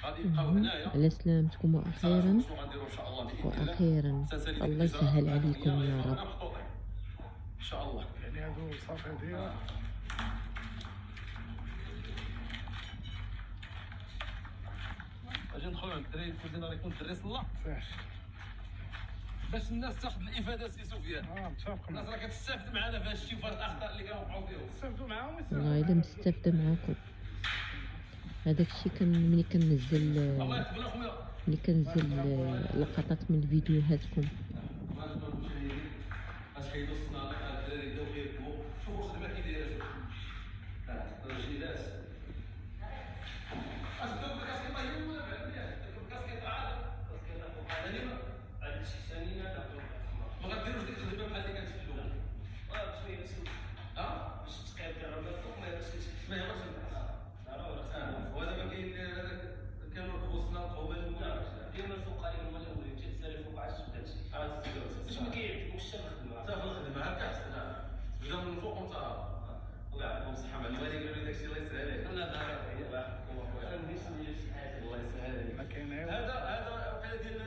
على سلامتكم وأخيرا وأخيرا الله يسهل عليكم يا رب. ان شاء الله. يعني هادو صافي هادي اجي ندخلوا عند الدراري كلنا يكون الدري صلى باش الناس تاخذ الافاده سي سفيان. متفق. الناس راه كتستافد معنا في هذا الشيء وفي الاخطاء اللي كنوقعوا فيهم. استافدوا معاهم والله الا مستافده معاكم. هذاك الشيء ملي كنزل لقطات من فيديوهاتكم. باش كيوصلنا الدراري بداو كيركبوا شوفوا الخدمه كي دايره التسجيلات اش بداو بالكاسكيط طايحين ولا بعد الكاسكيط عاد الكاسكيط فوق هذه عاد شي ثانيه ما غديروش ديك الخدمه بحال اللي كانت في الاول بشويه بس باش تقيد الكهرباء فوق ما يبقاش ما يبقاش وهذا ما كاين هذاك كانوا وصلنا القوبه ديما الفوق قريب هما الاولين تيتسالي فوق عاد تبدا باش ما كيعجبوش حتى الخدمه هكا احسن بدا من الفوق وانت الله يعطيكم الصحه مع الوالد قالوا لي داكشي الله يسهل عليك انا دار الله يسهل عليك الله يسهل عليك. هذا وقيله ديال